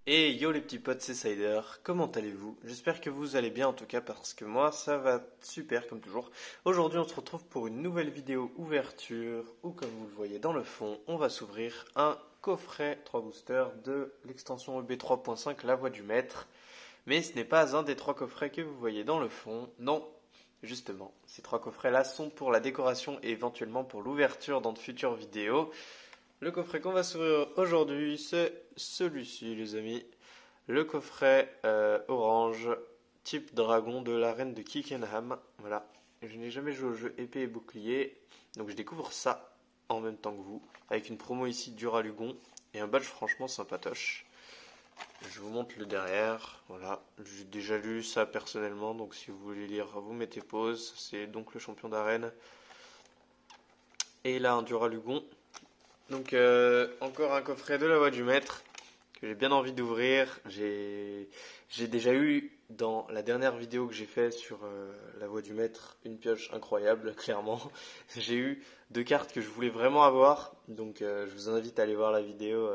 Et yo les petits potes, c'est Cider, comment allez-vous? J'espère que vous allez bien en tout cas parce que moi ça va super comme toujours. Aujourd'hui on se retrouve pour une nouvelle vidéo ouverture où comme vous le voyez dans le fond, on va s'ouvrir un coffret 3 boosters de l'extension EB 3.5 La Voix du Maître. Mais ce n'est pas un des trois coffrets que vous voyez dans le fond, non. Justement, ces trois coffrets-là sont pour la décoration et éventuellement pour l'ouverture dans de futures vidéos. Le coffret qu'on va s'ouvrir aujourd'hui, c'est celui-ci, les amis. Le coffret orange, type dragon de la reine de Kickenham. Voilà. Je n'ai jamais joué au jeu épée et bouclier, donc je découvre ça en même temps que vous, avec une promo ici Duralugon et un badge franchement sympatoche. Je vous montre le derrière. Voilà. J'ai déjà lu ça personnellement, donc si vous voulez lire, vous mettez pause. C'est donc le champion d'arène. Et là, un Duralugon. Donc encore un coffret de la Voix du Maître que j'ai bien envie d'ouvrir. J'ai déjà eu dans la dernière vidéo que j'ai fait sur la Voix du Maître une pioche incroyable, clairement. J'ai eu deux cartes que je voulais vraiment avoir, donc je vous invite à aller voir la vidéo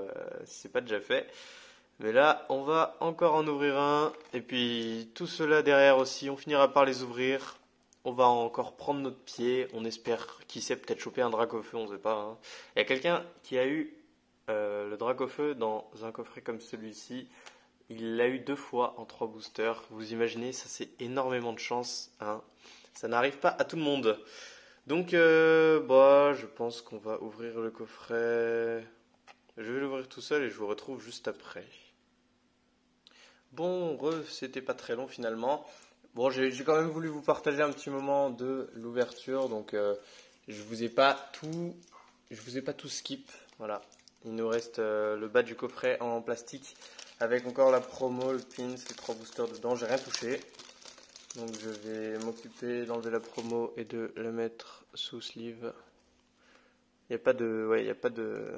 si c'est pas déjà fait. Mais là, on va encore en ouvrir un, et puis tout cela derrière aussi, on finira par les ouvrir. On va encore prendre notre pied, on espère, qui sait, peut-être choper un drac au feu, on sait pas. Hein. Il y a quelqu'un qui a eu le drac au feu dans un coffret comme celui-ci. Il l'a eu deux fois en 3 boosters. Vous imaginez, ça c'est énormément de chance. Hein. Ça n'arrive pas à tout le monde. Donc, je pense qu'on va ouvrir le coffret. Je vais l'ouvrir tout seul et je vous retrouve juste après. Bon, c'était pas très long finalement. Bon, j'ai quand même voulu vous partager un petit moment de l'ouverture, donc je vous ai pas tout skip. Voilà, il nous reste le bas du coffret en plastique avec encore la promo, le pins, les 3 boosters dedans. J'ai rien touché, donc je vais m'occuper d'enlever la promo et de la mettre sous sleeve. Il n'y a pas de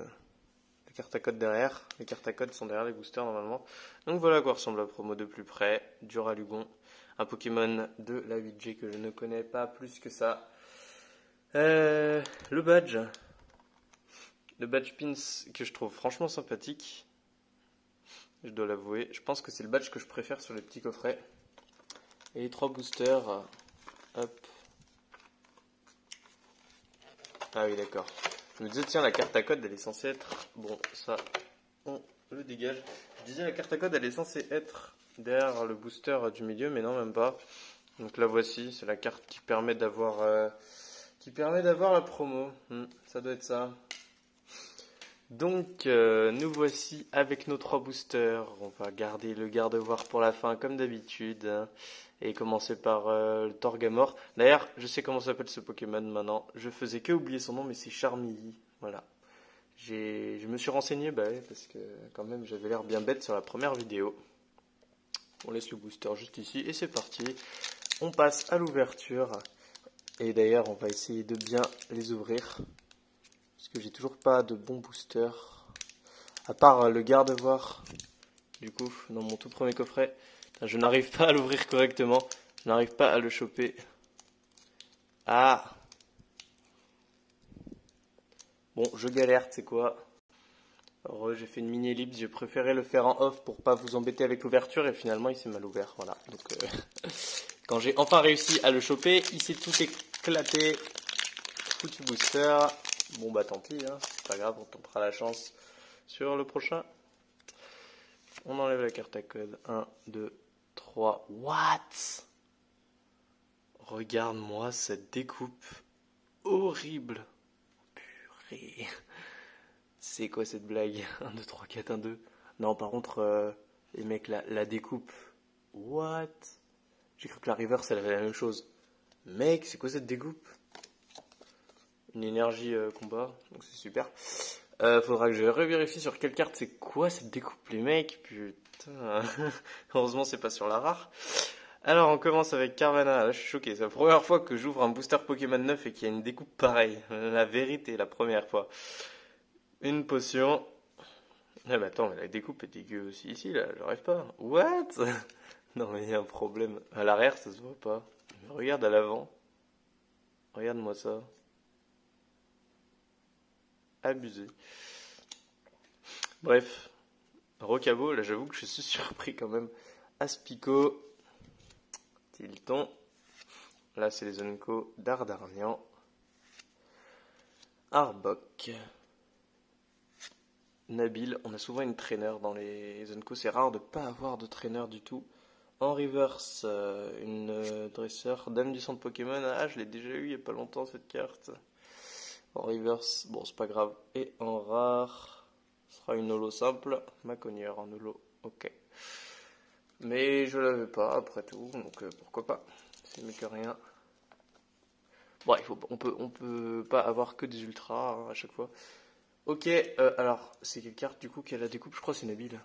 cartes à code derrière. Les cartes à code sont derrière les boosters normalement. Donc voilà à quoi ressemble la promo de plus près. Duralugon, un Pokémon de la 8G que je ne connais pas plus que ça. Le badge. Le badge pins que je trouve franchement sympathique. Je dois l'avouer. Je pense que c'est le badge que je préfère sur les petits coffrets. Et les 3 boosters. Hop. Ah oui, d'accord. Je me disais, tiens, la carte à code, elle est censée être... Bon, ça, on le dégage. Je disais, la carte à code, elle est censée être derrière le booster du milieu, mais non, même pas. Donc la voici, c'est la carte qui permet d'avoir la promo. Ça doit être ça. Donc, nous voici avec nos 3 boosters. On va garder le garde-voir pour la fin, comme d'habitude. Hein, et commencer par le Torgamore. D'ailleurs, je sais comment s'appelle ce Pokémon maintenant. Je faisais que oublier son nom, mais c'est Charmilly. Voilà. Je me suis renseigné, parce que quand même, j'avais l'air bien bête sur la première vidéo. On laisse le booster juste ici, et c'est parti. On passe à l'ouverture. Et d'ailleurs, on va essayer de bien les ouvrir. Parce que j'ai toujours pas de bon booster. À part le garde-voir. Du coup, dans mon tout premier coffret. Je n'arrive pas à l'ouvrir correctement. Je n'arrive pas à le choper. Ah! Bon, je galère, tu sais quoi? Alors, j'ai fait une mini ellipse. J'ai préféré le faire en off pour pas vous embêter avec l'ouverture. Et finalement, il s'est mal ouvert. Voilà. Donc, quand j'ai enfin réussi à le choper, il s'est tout éclaté. Foutu booster. Bon, bah tant pis. Hein. C'est pas grave, on tentera la chance sur le prochain. On enlève la carte à code. 1, 2, 3. What? Regarde-moi cette découpe horrible. Purée. C'est quoi cette blague? 1, 2, 3, 4, 1, 2. Non, par contre, les mecs, la découpe. What? J'ai cru que la reverse, elle avait la même chose. Mec, c'est quoi cette découpe? Une énergie combat, donc c'est super. Faudra que je revérifie sur quelle carte c'est quoi cette découpe, les mecs. Putain. Heureusement, c'est pas sur la rare. Alors, on commence avec Carvanha. Là, je suis choqué. C'est la première fois que j'ouvre un booster Pokémon 9 et qu'il y a une découpe pareille. La vérité, la première fois. Une potion. Ah, mais attends, mais la découpe est dégueu aussi ici, là. J'arrive pas. What? Non, mais il y a un problème. À l'arrière, ça se voit pas. Mais regarde à l'avant. Regarde-moi ça. Abusé. Bref. Rocabo, là j'avoue que je suis surpris quand même. Aspico, Tilton. Là c'est les Zenko d'Ardarnian. Arbok. Nabil, on a souvent une traîneur dans les Zenko, c'est rare de ne pas avoir de traîneur du tout. En reverse, une dresseur, Dame du centre Pokémon. Ah, je l'ai déjà eu il n'y a pas longtemps cette carte. En reverse, bon, c'est pas grave. Et en rare, ce sera une holo simple. Maconière en holo, ok. Mais je l'avais pas après tout, donc pourquoi pas. C'est mieux que rien. Bon, on peut pas avoir que des ultras hein, à chaque fois. Ok, alors, c'est quelle carte du coup qui a la découpe? Je crois que c'est Nabil.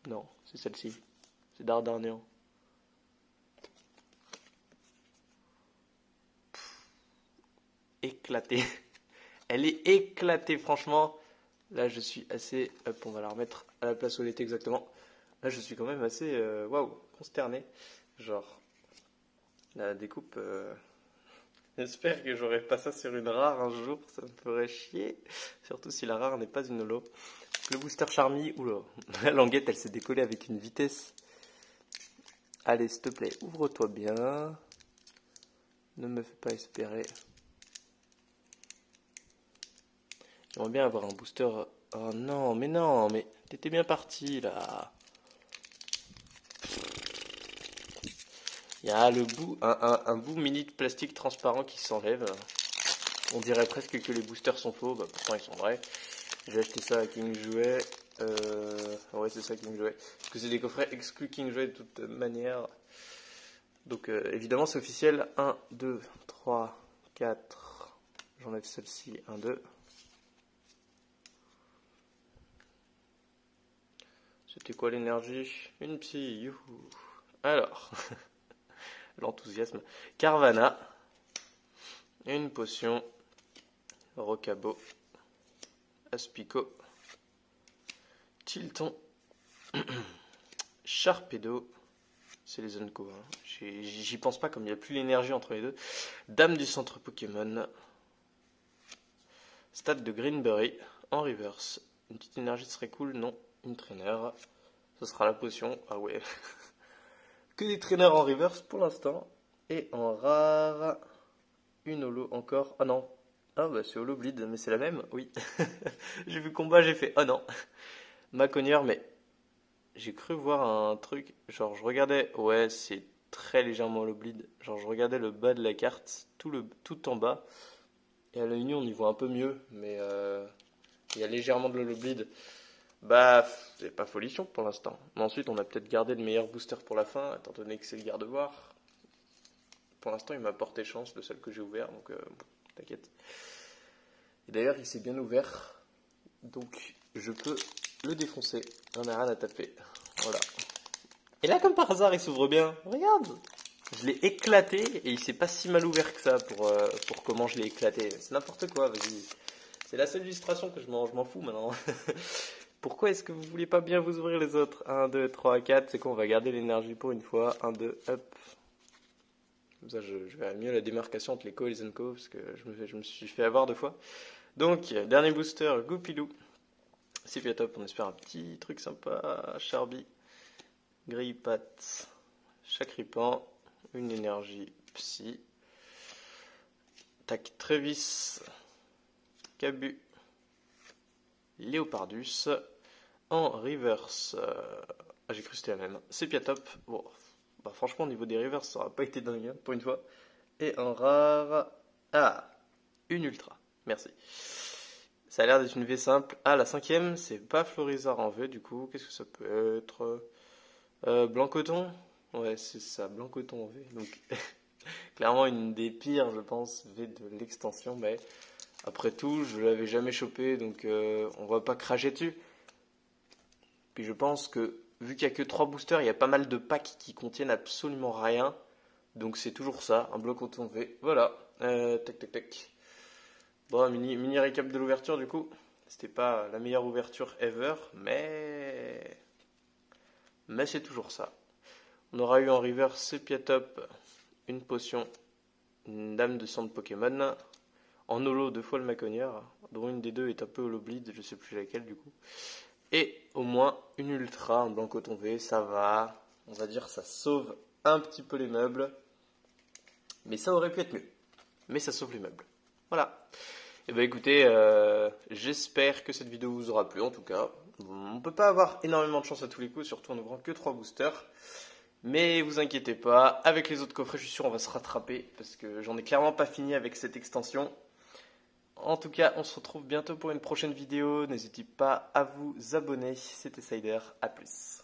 Non, c'est celle-ci. C'est Dardarnian. Éclatée. Elle est éclatée, franchement. Là, je suis assez... Hop, on va la remettre à la place où elle était exactement. Là, je suis quand même assez... Waouh, consterné. Genre, la découpe... J'espère que j'aurai pas ça sur une rare un jour. Ça me ferait chier. Surtout si la rare n'est pas une holo. Le booster Charmy... Oula, la languette, elle s'est décollée avec une vitesse... Allez, s'il te plaît, ouvre-toi bien. Ne me fais pas espérer. J'aimerais bien avoir un booster. Oh non, mais t'étais bien parti là. Il y a le bout, un bout mini de plastique transparent qui s'enlève. On dirait presque que les boosters sont faux, bah, pourtant ils sont vrais. J'ai acheté ça à King Jouet. Ouais, c'est ça King Jouet. Parce que c'est des coffrets exclus King Jouet de toute manière. Donc évidemment c'est officiel. 1, 2, 3, 4. J'enlève celle-ci. 1, 2. C'était quoi l'énergie? Une psy, youhou. Alors, l'enthousiasme. Carvana. Une potion. Rocabo. Aspico. Tilton. Sharpedo. C'est les Zenko. Hein. J'y pense pas comme il n'y a plus l'énergie entre les deux. Dame du centre Pokémon. Stade de Greenberry. En reverse. Une petite énergie serait cool, non? Une traîneur. Ce sera la potion. Ah ouais. Que des traîneurs en reverse pour l'instant. Et en rare. Une holo encore. Ah non. Ah bah c'est holo bleed, mais c'est la même. Oui. J'ai vu combat, j'ai fait. Oh non. Maconière, mais j'ai cru voir un truc. Genre je regardais. Ouais, c'est très légèrement holo bleed. Genre je regardais le bas de la carte. Tout en bas. Et à l'œil nu on y voit un peu mieux. Mais il y a légèrement de l'holo bleed. Bah, c'est pas folichon pour l'instant. Mais ensuite, on a peut-être gardé le meilleur booster pour la fin, étant donné que c'est le garde-voir. Pour l'instant, il m'a porté chance, le seul que j'ai ouvert, donc bon, t'inquiète. Et d'ailleurs, il s'est bien ouvert, donc je peux le défoncer. On n'a rien à taper. Voilà. Et là, comme par hasard, il s'ouvre bien. Regarde! Je l'ai éclaté et il s'est pas si mal ouvert que ça pour comment je l'ai éclaté. C'est n'importe quoi, vas-y. C'est la seule illustration que je m'en fous maintenant. Pourquoi est-ce que vous voulez pas bien vous ouvrir les autres? 1, 2, 3, 4, c'est quoi? On va garder l'énergie pour une fois. 1, 2, hop. Comme ça, je verrai mieux la démarcation entre les co et les Zenko, parce que je me suis fait avoir 2 fois. Donc, dernier booster, Goupilou. C'est bien top, on espère un petit truc sympa. Charby, Grille-Patte, Chacripan, une énergie Psy. Tac, Trévis, Cabu, Léopardus. En reverse, j'ai cru que c'était la même. C'est Piatop. Bon, bah franchement, au niveau des reverse, ça n'aura pas été dingue hein, pour une fois. Et en rare. Ah, une ultra. Merci. Ça a l'air d'être une V simple. Ah, la 5ème, c'est pas Florizard en V du coup. Qu'est-ce que ça peut être? Blanc-coton? Ouais, c'est ça, Blanc-coton en V. Donc, clairement, une des pires, je pense, V de l'extension. Mais après tout, je l'avais jamais chopé, donc on va pas cracher dessus. Puis je pense que, vu qu'il n'y a que 3 boosters, il y a pas mal de packs qui contiennent absolument rien. Donc c'est toujours ça, un bloc coton V. Voilà, tac tac tac. Bon, mini récap de l'ouverture du coup. C'était pas la meilleure ouverture ever, mais c'est toujours ça. On aura eu en reverse Piatop, une potion, une dame de centre Pokémon. en holo 2 fois le Macognard, dont une des deux est un peu holo bleed, je sais plus laquelle du coup. Et au moins une ultra en blanc coton V, ça va, on va dire ça sauve un petit peu les meubles. Mais ça aurait pu être mieux. Mais ça sauve les meubles. Voilà. Et ben écoutez, j'espère que cette vidéo vous aura plu en tout cas. On peut pas avoir énormément de chance à tous les coups, surtout en ouvrant que 3 boosters. Mais vous inquiétez pas, avec les autres coffrets, je suis sûr on va se rattraper. Parce que j'en ai clairement pas fini avec cette extension. En tout cas, on se retrouve bientôt pour une prochaine vidéo. N'hésitez pas à vous abonner. C'était Cider, à plus.